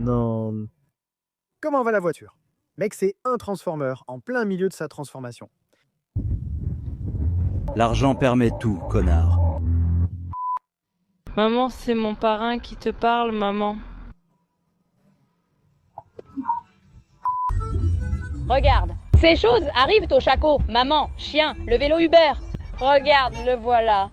Non. Comment va la voiture? Mec, c'est un transformer en plein milieu de sa transformation. L'argent permet tout, connard. Maman, c'est mon parrain qui te parle, maman. Regarde, ces choses arrivent au Chaco. Maman, chien, le vélo Uber. Regarde, le voilà.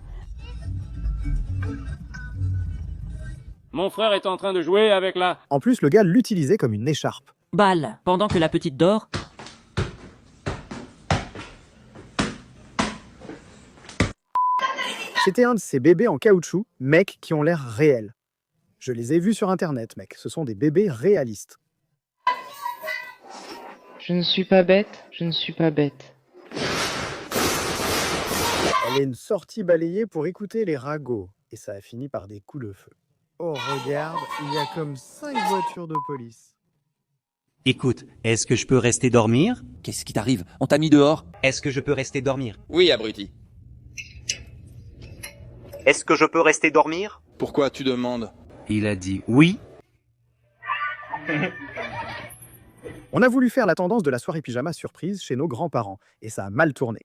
Mon frère est en train de jouer avec la... En plus, le gars l'utilisait comme une écharpe. Balle, pendant que la petite dort. C'était un de ces bébés en caoutchouc, mec, qui ont l'air réels. Je les ai vus sur internet, mec. Ce sont des bébés réalistes. Je ne suis pas bête, je ne suis pas bête. Elle est une sortie balayée pour écouter les ragots. Et ça a fini par des coups de feu. Oh, regarde, il y a comme 5 voitures de police. Écoute, est-ce que je peux rester dormir? Qu'est-ce qui t'arrive? On t'a mis dehors? Est-ce que je peux rester dormir? Oui, abruti. Est-ce que je peux rester dormir? Pourquoi tu demandes? Il a dit oui. On a voulu faire la tendance de la soirée pyjama surprise chez nos grands-parents, et ça a mal tourné.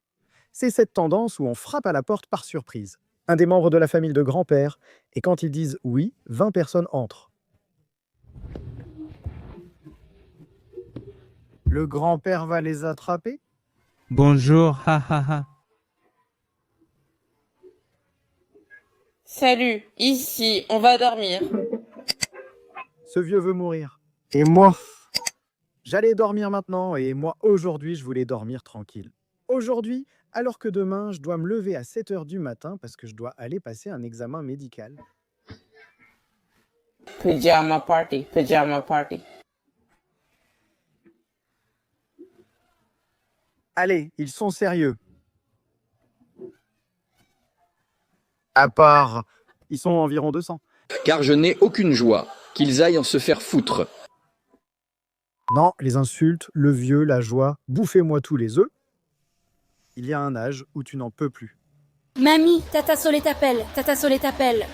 C'est cette tendance où on frappe à la porte par surprise. Un des membres de la famille de grand-père, et quand ils disent oui, 20 personnes entrent. Le grand-père va les attraper? Bonjour, ha ha ha. Salut, ici, on va dormir. Ce vieux veut mourir. Et moi? J'allais dormir maintenant, et moi, aujourd'hui, je voulais dormir tranquille. Aujourd'hui, alors que demain, je dois me lever à 7 h du matin parce que je dois aller passer un examen médical. Pyjama party, pyjama party. Allez, ils sont sérieux. À part, ils sont environ 200. Car je n'ai aucune joie qu'ils aillent en se faire foutre. Non, les insultes, le vieux, la joie, bouffez-moi tous les œufs. Il y a un âge où tu n'en peux plus. Mamie, Tata Solé t'appelle, Tata Solé t'appelle.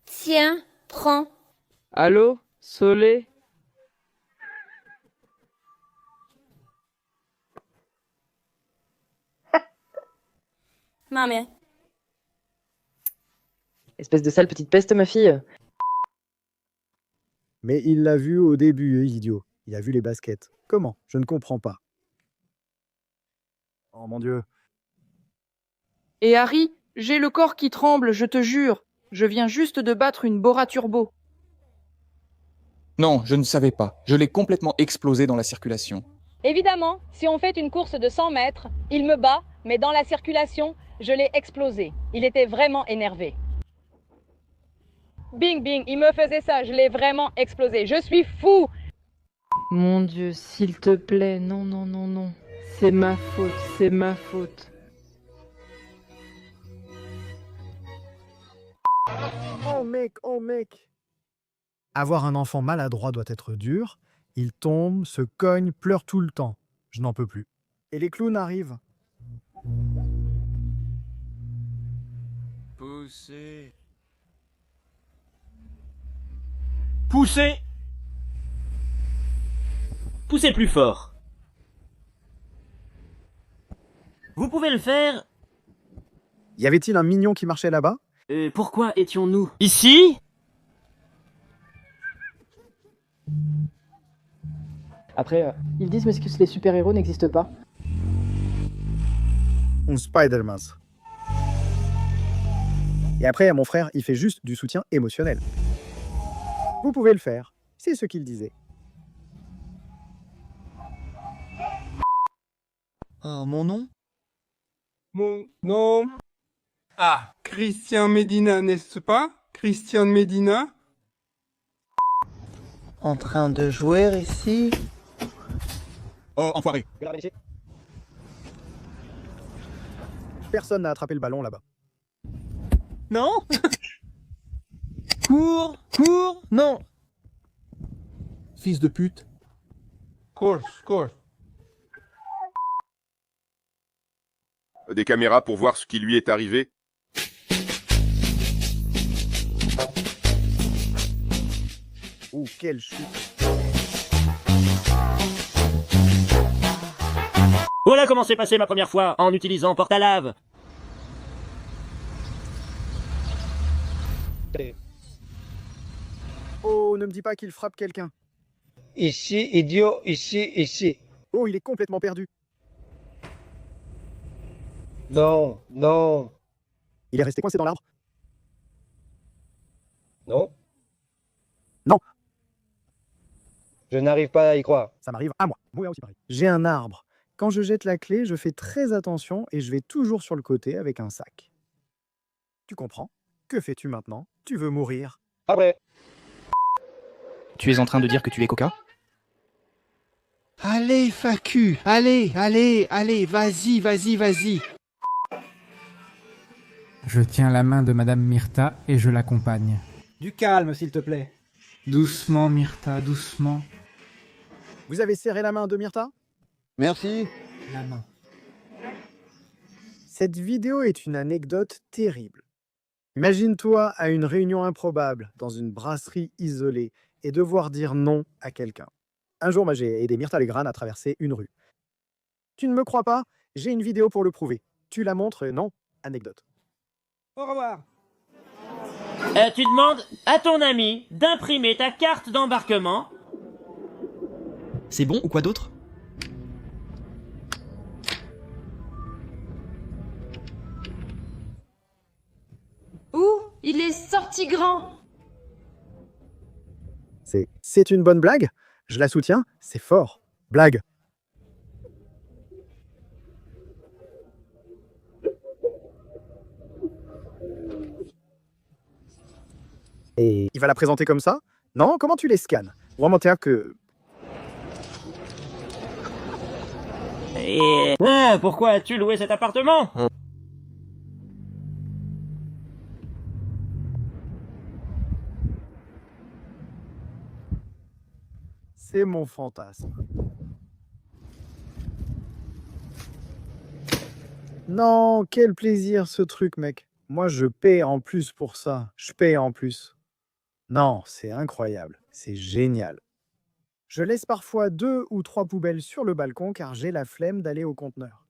Tiens, prends. Allô, Solé? Mamie. Espèce de sale petite peste, ma fille. Mais il l'a vu au début, idiot. Il a vu les baskets. Comment? Je ne comprends pas. Oh mon Dieu. Et Harry, j'ai le corps qui tremble, je te jure. Je viens juste de battre une Bora Turbo. Non, je ne savais pas. Je l'ai complètement explosé dans la circulation. Évidemment, si on fait une course de 100 mètres, il me bat, mais dans la circulation, je l'ai explosé. Il était vraiment énervé. Bing, bing, il me faisait ça, je l'ai vraiment explosé. Je suis fou! Mon Dieu, s'il te plaît, non, non, non, non. C'est ma faute, c'est ma faute. Oh mec, oh mec. Avoir un enfant maladroit doit être dur. Il tombe, se cogne, pleure tout le temps. Je n'en peux plus. Et les clowns arrivent. Poussez. Poussez! Poussez plus fort. Vous pouvez le faire. Y avait-il un mignon qui marchait là-bas? Pourquoi étions-nous Ici? Après, ils disent mais que les super-héros n'existent pas. Un Spider-Man. Et après, mon frère, il fait juste du soutien émotionnel. Vous pouvez le faire. C'est ce qu'il disait. Oh, mon nom? Mon nom. Ah, Christian Medina, n'est-ce pas? Christian Medina? En train de jouer ici. Oh, enfoiré. Personne n'a attrapé le ballon là-bas. Non. Cours, cours, non. Fils de pute. Course. Des caméras pour voir ce qui lui est arrivé? quelle chute. Voilà comment s'est passé ma première fois en utilisant porte à lave. Oh, ne me dis pas qu'il frappe quelqu'un. Ici, idiot, ici. Oh, il est complètement perdu. Non, non, Il est resté coincé dans l'arbre. non. Non. Je n'arrive pas à y croire. Ça m'arrive à moi. Moi aussi pareil. J'ai un arbre. Quand je jette la clé, je fais très attention et je vais toujours sur le côté avec un sac. Tu comprends? Que fais-tu maintenant? Tu veux mourir? Après. Tu es en train de dire que tu es Coca? Allez, Facu, allez, vas-y. Je tiens la main de Madame Myrtha et je l'accompagne. Du calme, s'il te plaît. Doucement, Myrtha, doucement. Vous avez serré la main de Myrtha? Merci. La main. Cette vidéo est une anecdote terrible. Imagine-toi à une réunion improbable, dans une brasserie isolée, et devoir dire non à quelqu'un. Un jour, j'ai aidé Myrtha Legrand à traverser une rue. Tu ne me crois pas? J'ai une vidéo pour le prouver. Tu la montres? Non. Anecdote. Au revoir. Tu demandes à ton ami d'imprimer ta carte d'embarquement. C'est bon ou quoi d'autre? Ouh, il est sorti grand. C'est une bonne blague? Je la soutiens, c'est fort. Blague. Et il va la présenter comme ça? Non, comment tu les scannes? Vraiment, que... Et... pourquoi as-tu loué cet appartement? C'est mon fantasme. Non, quel plaisir ce truc, mec. Moi, je paie en plus pour ça. Je paie en plus. Non, c'est incroyable. C'est génial. Je laisse parfois 2 ou 3 poubelles sur le balcon car j'ai la flemme d'aller au conteneur.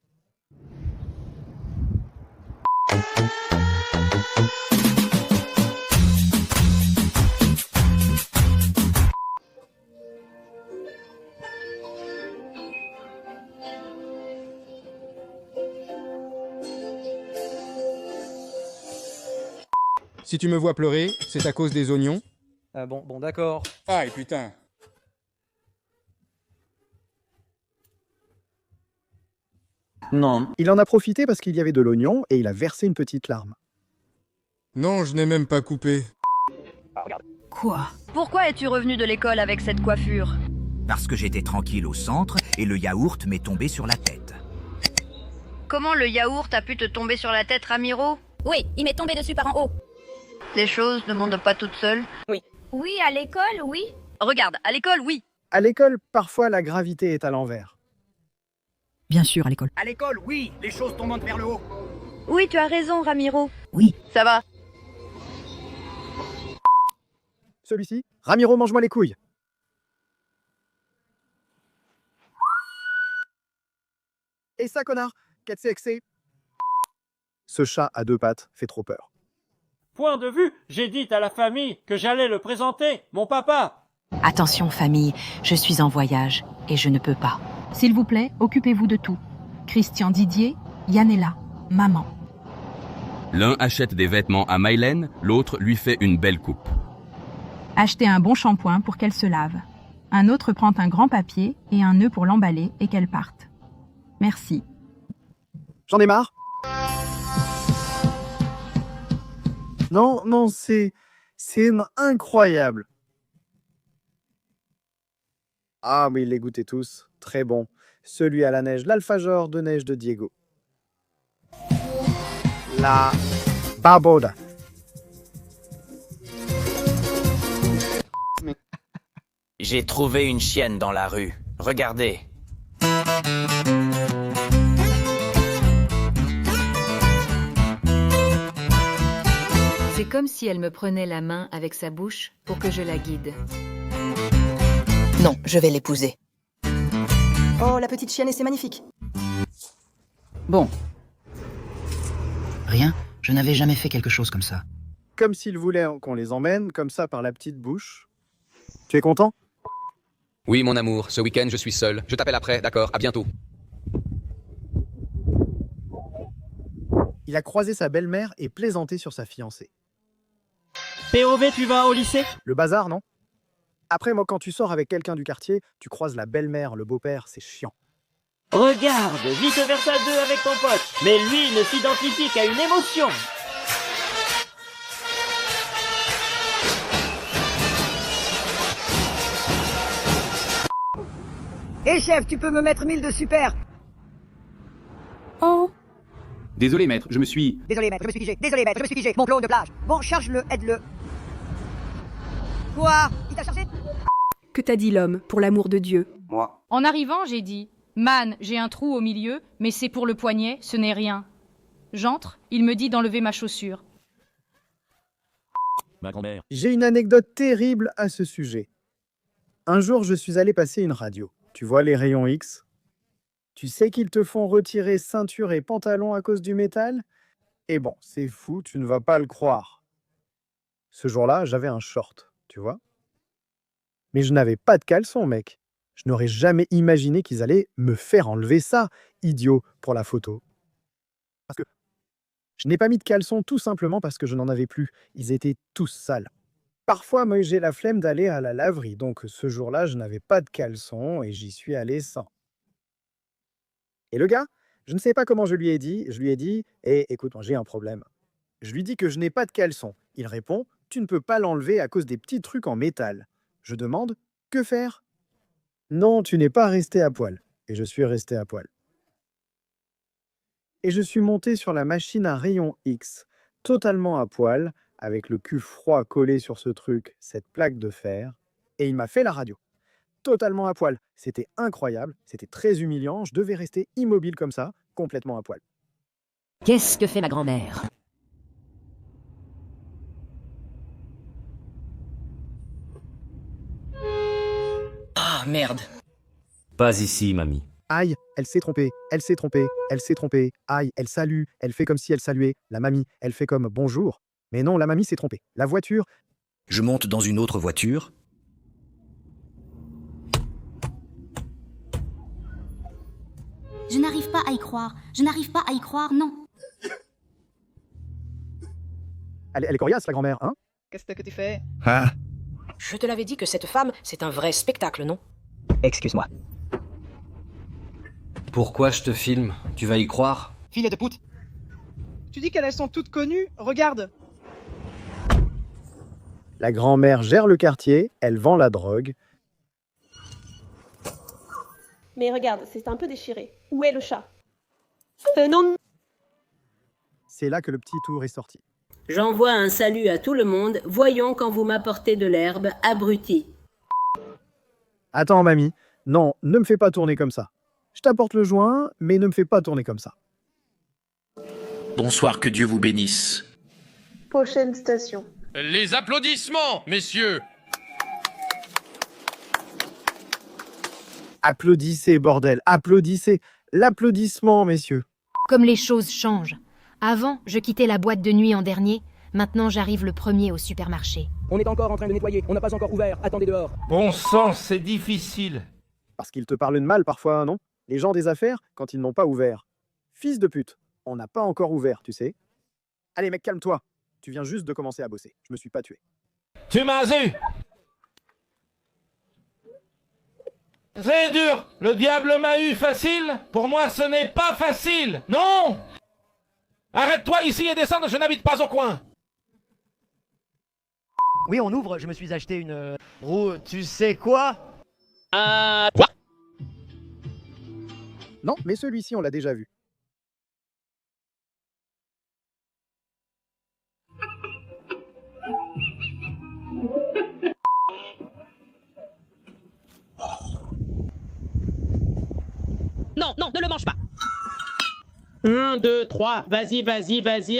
Si tu me vois pleurer, c'est à cause des oignons. Ah bon, d'accord. Aïe, putain. Non. Il en a profité parce qu'il y avait de l'oignon et il a versé une petite larme. Non, je n'ai même pas coupé. Quoi? Pourquoi es-tu revenu de l'école avec cette coiffure? Parce que j'étais tranquille au centre et le yaourt m'est tombé sur la tête. Comment le yaourt a pu te tomber sur la tête, Ramiro? Oui, il m'est tombé dessus par en haut. Les choses ne montent pas toutes seules. Oui, à l'école, oui. Regarde, à l'école, oui. À l'école, parfois la gravité est à l'envers. Bien sûr, à l'école. À l'école, oui, les choses tombent vers le haut. Oui, tu as raison, Ramiro. Oui. Ça va. Celui-ci, Ramiro, mange-moi les couilles. Et ça, connard, qu'est-ce que c'est? Ce chat à 2 pattes fait trop peur. Point de vue, j'ai dit à la famille que j'allais le présenter, mon papa. Attention famille, je suis en voyage et je ne peux pas. S'il vous plaît, occupez-vous de tout. Christian Didier, Yannella, maman. L'un achète des vêtements à Mylène, l'autre lui fait une belle coupe. Achetez un bon shampoing pour qu'elle se lave. Un autre prend un grand papier et un nœud pour l'emballer et qu'elle parte. Merci. J'en ai marre. Non, c'est incroyable. Ah oui, les goûtez tous. Très bon. Celui à la neige, l'alfajor de neige de Diego. La Barboda. J'ai trouvé une chienne dans la rue. Regardez. C'est comme si elle me prenait la main avec sa bouche pour que je la guide. Non, je vais l'épouser. Oh, la petite chienne, et c'est magnifique. Bon. Rien, je n'avais jamais fait quelque chose comme ça. Comme s'il voulait qu'on les emmène, comme ça, par la petite bouche. Tu es content? Oui, mon amour, ce week-end, je suis seul. Je t'appelle après, d'accord, à bientôt. Il a croisé sa belle-mère et plaisanté sur sa fiancée. POV, tu vas au lycée? Le bazar, non? Après, moi, quand tu sors avec quelqu'un du quartier, tu croises la belle-mère, le beau-père, c'est chiant. Regarde, vice versa 2 avec ton pote. Mais lui ne s'identifie qu'à une émotion. Hé chef, tu peux me mettre 1000 de super? Oh. Désolé maître, je me suis... Désolé maître, je me suis figé. Désolé maître, je me suis figé. Mon clone de plage. Bon, charge-le, aide-le. Quoi? Il t'a chargé? Que t'a dit l'homme, pour l'amour de Dieu? Moi. En arrivant, j'ai dit « Man, j'ai un trou au milieu, mais c'est pour le poignet, ce n'est rien. » J'entre, il me dit d'enlever ma chaussure. Ma grand-mère. J'ai une anecdote terrible à ce sujet. Un jour, je suis allé passer une radio. Tu vois les rayons X? Tu sais qu'ils te font retirer ceinture et pantalon à cause du métal? Et bon, c'est fou, tu ne vas pas le croire. Ce jour-là, j'avais un short, tu vois? Mais je n'avais pas de caleçon, mec. Je n'aurais jamais imaginé qu'ils allaient me faire enlever ça, idiot, pour la photo. Parce que je n'ai pas mis de caleçon tout simplement parce que je n'en avais plus. Ils étaient tous sales. Parfois, moi, j'ai la flemme d'aller à la laverie, donc ce jour-là, je n'avais pas de caleçon et j'y suis allé sans. Et le gars, je ne sais pas comment je lui ai dit, écoute, j'ai un problème. Je lui dis que je n'ai pas de caleçon. Il répond, tu ne peux pas l'enlever à cause des petits trucs en métal. Je demande, que faire? Non, tu n'es pas resté à poil. Et je suis resté à poil. Et je suis monté sur la machine à rayons X, totalement à poil, avec le cul froid collé sur ce truc, cette plaque de fer, et il m'a fait la radio. Totalement à poil. C'était incroyable, c'était très humiliant, je devais rester immobile comme ça, complètement à poil. Qu'est-ce que fait ma grand-mère? Ah, merde. Pas ici, mamie. Aïe, elle s'est trompée, elle s'est trompée, elle s'est trompée. Aïe, elle salue, elle fait comme si elle saluait. La mamie, elle fait comme bonjour. Mais non, la mamie s'est trompée. La voiture... Je monte dans une autre voiture. Je n'arrive pas à y croire. Je n'arrive pas à y croire, non. Elle est coriace, la grand-mère, hein? Qu'est-ce que tu fais? Ah. Je te l'avais dit que cette femme, c'est un vrai spectacle, non? Excuse-moi. Pourquoi je te filme? Tu vas y croire? Fille de pute. Tu dis qu'elles sont toutes connues? Regarde. La grand-mère gère le quartier, elle vend la drogue. Mais regarde, c'est un peu déchiré. Où est le chat? Non. C'est là que le petit tour est sorti. J'envoie un salut à tout le monde. Voyons quand vous m'apportez de l'herbe, abruti. Attends, mamie. Non, ne me fais pas tourner comme ça. Je t'apporte le joint, mais ne me fais pas tourner comme ça. Bonsoir, que Dieu vous bénisse. Prochaine station. Les applaudissements, messieurs! Applaudissez, bordel, applaudissez. L'applaudissement, messieurs. Comme les choses changent. Avant, je quittais la boîte de nuit en dernier. Maintenant, j'arrive le premier au supermarché. On est encore en train de nettoyer, on n'a pas encore ouvert. Attendez dehors. Bon sang, c'est difficile. Parce qu'ils te parlent de mal parfois, non? Les gens des affaires, quand ils n'ont pas ouvert. Fils de pute, on n'a pas encore ouvert, tu sais. Allez, mec, calme-toi. Tu viens juste de commencer à bosser. Je me suis pas tué. Tu m'as eu! C'est dur! Le diable m'a eu facile? Pour moi, ce n'est pas facile! Non! Arrête-toi ici et descends, je n'habite pas au coin! Oui, on ouvre, je me suis acheté une... roue, tu sais quoi? Quoi? Non, mais celui-ci, on l'a déjà vu. Non, non, ne le mange pas. 1, 2, 3, vas-y, vas-y, vas-y.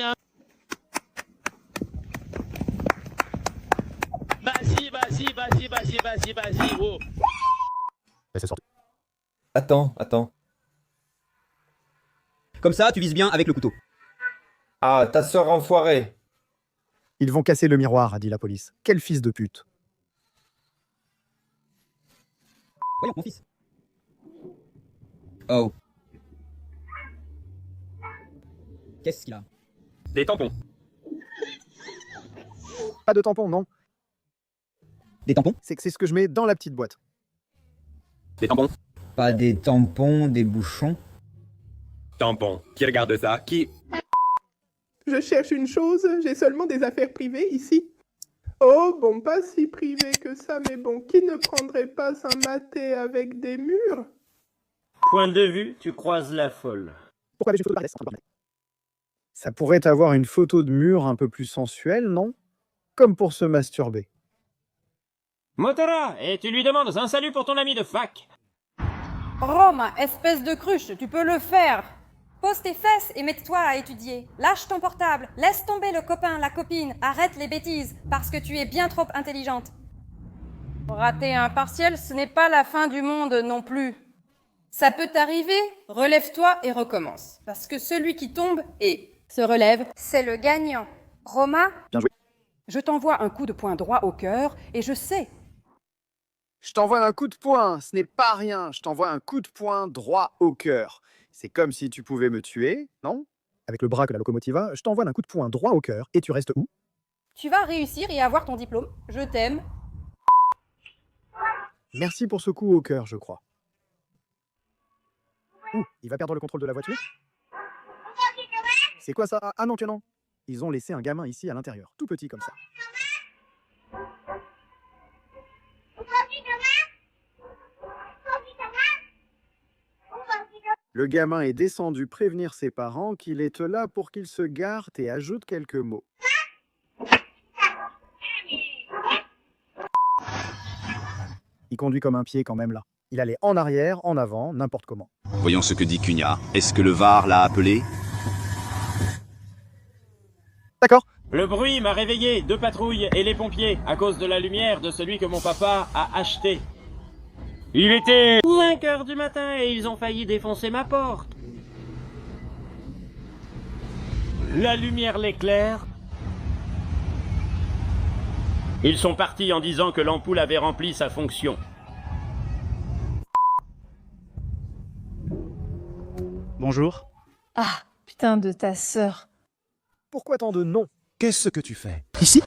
Vas-y, vas-y. vas-y, oh. Laissez sortir. Attends. Comme ça, tu vises bien avec le couteau. Ah, ta sœur enfoirée. Ils vont casser le miroir, a dit la police. Quel fils de pute. Voyons, mon fils. Oh. Qu'est-ce qu'il a? Des tampons. Pas de tampons, non. Des tampons? C'est ce que je mets dans la petite boîte. Des tampons. Pas des tampons, des bouchons. Tampons. Qui regarde ça? Qui? Je cherche une chose, j'ai seulement des affaires privées ici. Oh, bon, pas si privé que ça, mais bon, qui ne prendrait pas un maté avec des murs? Point de vue, tu croises la folle. Pourquoi avez-je une photo de Bardès? Ça pourrait avoir une photo de mur un peu plus sensuelle, non? Comme pour se masturber. Motora, et tu lui demandes un salut pour ton ami de fac. Rome, espèce de cruche, tu peux le faire. Pose tes fesses et mets-toi à étudier. Lâche ton portable, laisse tomber le copain, la copine, arrête les bêtises, parce que tu es bien trop intelligente. Rater un partiel, ce n'est pas la fin du monde non plus. Ça peut t'arriver, relève-toi et recommence. Parce que celui qui tombe et se relève, c'est le gagnant. Roma, bien joué. Je t'envoie un coup de poing droit au cœur et je sais. Je t'envoie un coup de poing, ce n'est pas rien. Je t'envoie un coup de poing droit au cœur. C'est comme si tu pouvais me tuer, non? Avec le bras que la locomotive a, je t'envoie un coup de poing droit au cœur et tu restes où? tu vas réussir et avoir ton diplôme. Je t'aime. Merci pour ce coup au cœur, je crois. Ouh, il va perdre le contrôle de la voiture? C'est quoi ça? Ah non que non. Ils ont laissé un gamin ici à l'intérieur, tout petit comme ça. Le gamin est descendu prévenir ses parents qu'il est là pour qu'ils se garent et ajoute quelques mots. Il conduit comme un pied quand même là. Il allait en arrière, en avant, n'importe comment. Voyons ce que dit Cunha. Est-ce que le VAR l'a appelé? D'accord. Le bruit m'a réveillé, 2 patrouilles et les pompiers, à cause de la lumière de celui que mon papa a acheté. Il était 5 heures du matin et ils ont failli défoncer ma porte. La lumière l'éclaire. Ils sont partis en disant que l'ampoule avait rempli sa fonction. Bonjour. Ah, putain de ta sœur. Pourquoi tant de noms? Qu'est-ce que tu fais ici?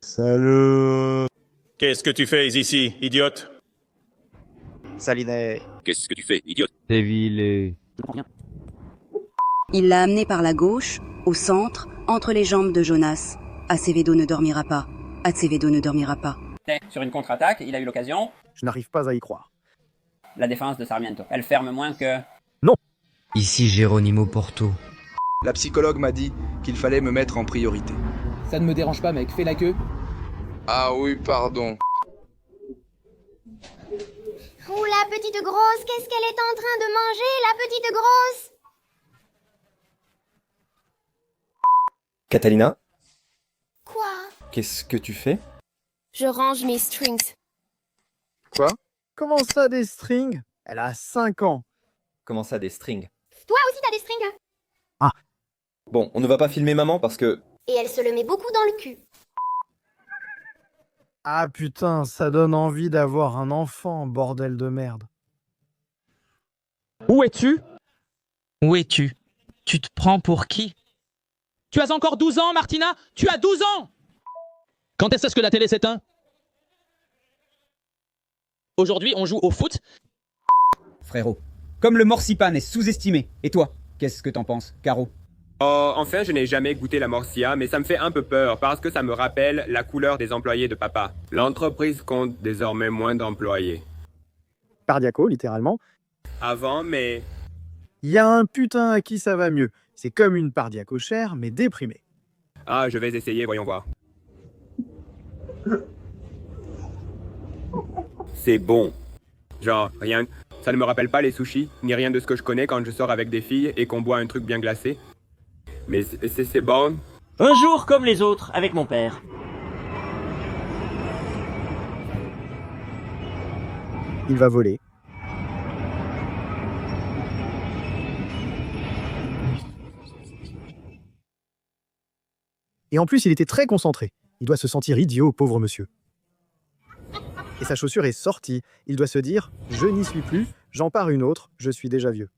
Salut. Qu'est-ce que tu fais ici, idiote? Salinet. Qu'est-ce que tu fais, idiote? Dévilé. Il l'a amené par la gauche, au centre, entre les jambes de Jonas. Acevedo ne dormira pas. Acevedo ne dormira pas. Sur une contre-attaque, il a eu l'occasion. Je n'arrive pas à y croire. La défense de Sarmiento. Elle ferme moins que... Non. Ici Geronimo Porto. La psychologue m'a dit qu'il fallait me mettre en priorité. Ça ne me dérange pas, mec. Fais la queue. Ah oui, pardon. Oh, la petite grosse, qu'est-ce qu'elle est en train de manger, la petite grosse? Catalina? Quoi? Qu'est-ce que tu fais? Je range mes strings. Quoi? Comment ça, des strings? Elle a 5 ans. Comment ça, des strings? Toi aussi t'as des strings? Ah. Bon, on ne va pas filmer maman parce que... Et elle se le met beaucoup dans le cul. Ah putain, ça donne envie d'avoir un enfant, bordel de merde. Où es-tu? Où es-tu? Tu te prends pour qui? Tu as encore 12 ans, Martina? Tu as 12 ans! Quand est-ce que la télé s'éteint? Aujourd'hui, on joue au foot. Frérot, comme le morcipane est sous-estimé, et toi, qu'est-ce que t'en penses, Caro? Oh, enfin, je n'ai jamais goûté la morcilla, mais ça me fait un peu peur parce que ça me rappelle la couleur des employés de papa. L'entreprise compte désormais moins d'employés. Pardiaco, littéralement. Avant, mais... Il y a un putain à qui ça va mieux. C'est comme une Pardiaco chère, mais déprimée. Ah, je vais essayer, voyons voir. C'est bon. Genre, rien... Ça ne me rappelle pas les sushis, ni rien de ce que je connais quand je sors avec des filles et qu'on boit un truc bien glacé. Mais c'est bon. Un jour comme les autres, avec mon père. il va voler. Et en plus, il était très concentré. Il doit se sentir idiot, pauvre monsieur. Et sa chaussure est sortie. Il doit se dire « Je n'y suis plus, j'en pars une autre, je suis déjà vieux. »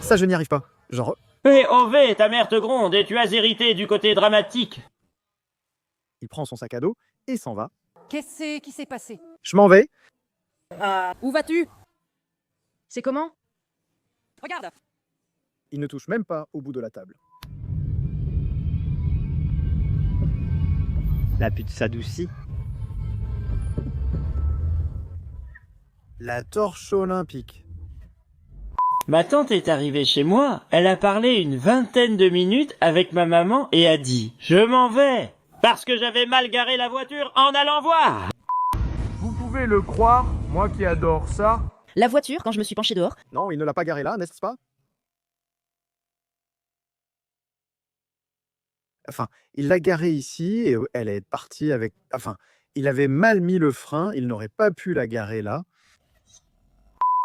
Ça, je n'y arrive pas. Genre... POV, ta mère te gronde et tu as hérité du côté dramatique. Il prend son sac à dos et s'en va. Qu'est-ce qui s'est passé? Je m'en vais. Où vas-tu? C'est comment? Regarde. Il ne touche même pas au bout de la table. La pute s'adoucit. La torche olympique. Ma tante est arrivée chez moi, elle a parlé une vingtaine de minutes avec ma maman et a dit « Je m'en vais !» parce que j'avais mal garé la voiture en allant voir. Vous pouvez le croire, moi qui adore ça. La voiture, quand je me suis penché dehors. Non, il ne l'a pas garée là, n'est-ce pas? Enfin, il l'a garée ici et elle est partie avec... Enfin, il avait mal mis le frein, il n'aurait pas pu la garer là.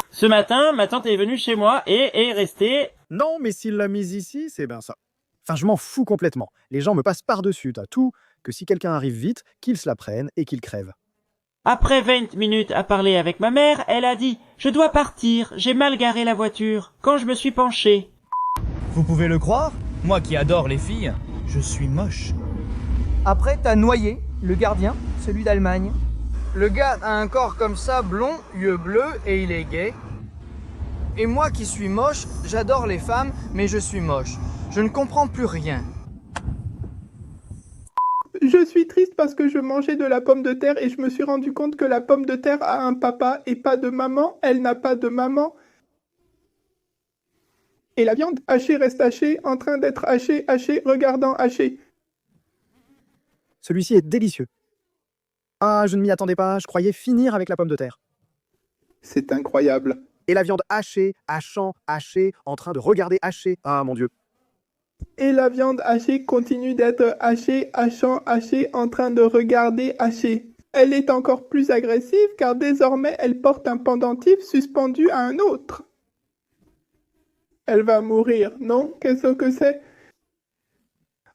Ce matin, ma tante est venue chez moi et est restée... Non, mais s'il l'a mise ici, c'est bien ça. Enfin, je m'en fous complètement. Les gens me passent par-dessus, t'as tout, que si quelqu'un arrive vite, qu'il se la prenne et qu'il crève. Après 20 minutes à parler avec ma mère, elle a dit « Je dois partir, j'ai mal garé la voiture, quand je me suis penché. » Vous pouvez le croire, moi qui adore les filles, je suis moche. Après, t'as Noyé, le gardien, celui d'Allemagne. Le gars a un corps comme ça, blond, yeux bleus, et il est gay. Et moi qui suis moche, j'adore les femmes, mais je suis moche. Je ne comprends plus rien. Je suis triste parce que je mangeais de la pomme de terre et je me suis rendu compte que la pomme de terre a un papa et pas de maman. Elle n'a pas de maman. Et la viande hachée reste hachée, en train d'être hachée, regardant hachée. Celui-ci est délicieux. Ah, je ne m'y attendais pas, je croyais finir avec la pomme de terre. C'est incroyable. Et la viande hachée, hachant, hachée, en train de regarder hacher. Ah, mon Dieu. Et la viande hachée continue d'être hachée, hachant, hachée, en train de regarder hacher. Elle est encore plus agressive car désormais elle porte un pendentif suspendu à un autre. Elle va mourir, non? Qu'est-ce que c'est?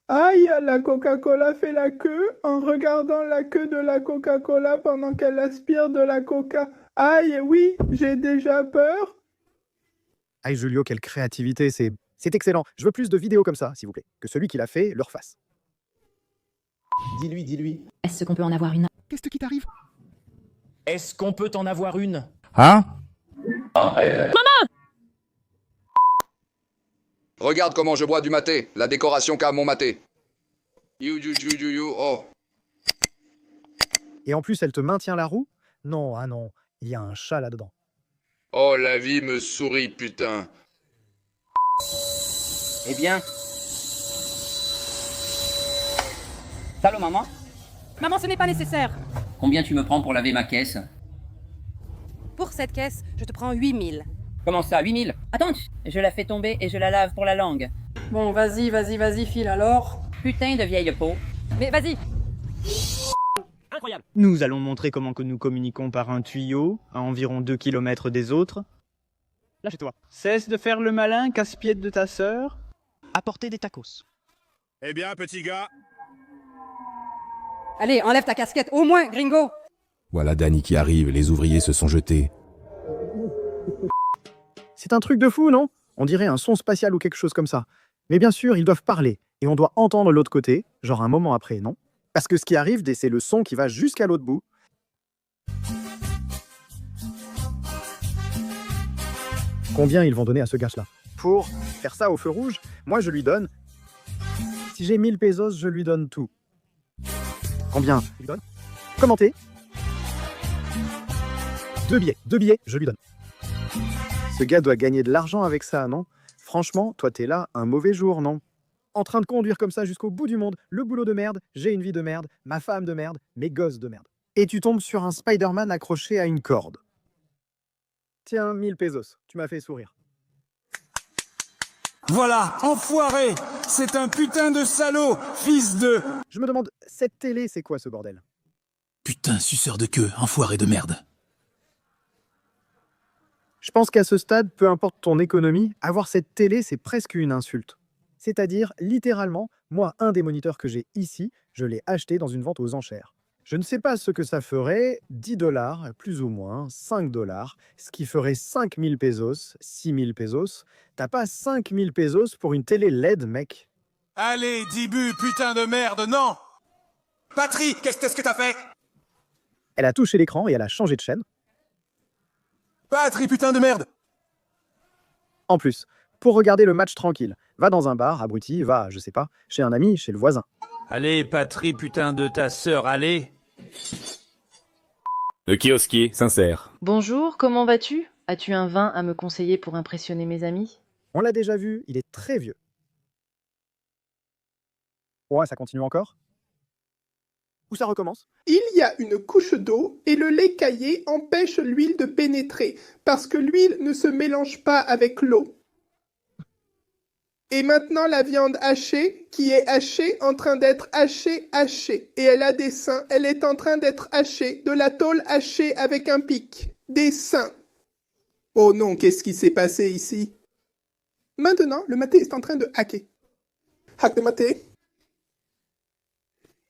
Aïe, la Coca-Cola fait la queue en regardant la queue de la Coca-Cola pendant qu'elle aspire de la Coca. Aïe, oui, j'ai déjà peur. Aïe, Julio, quelle créativité, c'est excellent. Je veux plus de vidéos comme ça, s'il vous plaît. Que celui qui l'a fait le refasse. Dis-lui, dis-lui. Est-ce qu'on peut en avoir une? Qu'est-ce qui t'arrive? Est-ce qu'on peut en avoir une? Hein? Maman! Regarde comment je bois du maté, la décoration qu'a mon maté. Oh. Et en plus, elle te maintient la roue? Non, ah non, il y a un chat là-dedans. Oh, la vie me sourit, putain. Eh bien... Allô, maman? Maman, ce n'est pas nécessaire. Combien tu me prends pour laver ma caisse? Pour cette caisse, je te prends 8000. Comment ça, 8000? Attends, je la fais tomber et je la lave pour la langue. Bon, vas-y, file alors. Putain de vieille peau. Mais vas-y. Incroyable. Nous allons montrer comment que nous communiquons par un tuyau, à environ 2 km des autres. Lâche-toi. Cesse de faire le malin, casse-pied de ta sœur. Apportez des tacos. Eh bien, petit gars. Allez, enlève ta casquette, au moins, gringo. Voilà Danny qui arrive, les ouvriers se sont jetés. C'est un truc de fou, non? On dirait un son spatial ou quelque chose comme ça. Mais bien sûr, ils doivent parler, et on doit entendre l'autre côté, genre un moment après, non? Parce que ce qui arrive, c'est le son qui va jusqu'à l'autre bout. Combien ils vont donner à ce gars-là? Pour faire ça au feu rouge, moi je lui donne... Si j'ai 1000 pesos, je lui donne tout. Combien je lui donne? Commentez. 2 billets, je lui donne. Ce gars doit gagner de l'argent avec ça, non? Franchement, toi t'es là, un mauvais jour, non? En train de conduire comme ça jusqu'au bout du monde, le boulot de merde, j'ai une vie de merde, ma femme de merde, mes gosses de merde. Et tu tombes sur un Spider-Man accroché à une corde. Tiens, 1000 pesos, tu m'as fait sourire. Voilà, enfoiré! C'est un putain de salaud, fils de... Je me demande, cette télé, c'est quoi ce bordel? Putain, suceur de queue, enfoiré de merde. Je pense qu'à ce stade, peu importe ton économie, avoir cette télé, c'est presque une insulte. C'est-à-dire, littéralement, moi, un des moniteurs que j'ai ici, je l'ai acheté dans une vente aux enchères. Je ne sais pas ce que ça ferait, 10 $, plus ou moins, 5 $, ce qui ferait 5000 pesos, 6000 pesos. T'as pas 5000 pesos pour une télé LED, mec. Allez, Dibu, putain de merde, non! Patrie, qu'est-ce que t'as fait? Elle a touché l'écran et elle a changé de chaîne. Patrie, putain de merde! En plus, pour regarder le match tranquille, va dans un bar, abruti, va, je sais pas, chez un ami, chez le voisin. Allez, Patrie, putain de ta sœur, allez! Le kiosquier, sincère. Bonjour, comment vas-tu? As-tu un vin à me conseiller pour impressionner mes amis? On l'a déjà vu, il est très vieux. Ouais, ça continue encore? Ou ça recommence? Il y a une couche d'eau et le lait caillé empêche l'huile de pénétrer parce que l'huile ne se mélange pas avec l'eau. Et maintenant la viande hachée, qui est hachée, en train d'être hachée. Et elle a des seins, elle est en train d'être hachée, de la tôle hachée avec un pic. Des seins. Oh non, qu'est-ce qui s'est passé ici? Maintenant, le maté est en train de hacker. Hack de maté.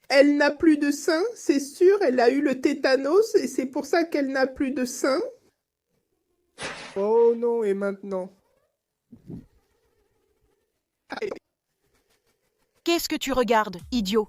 Elle n'a plus de seins, c'est sûr, elle a eu le tétanos et c'est pour ça qu'elle n'a plus de seins. Oh non, et maintenant? Qu'est-ce que tu regardes, idiot?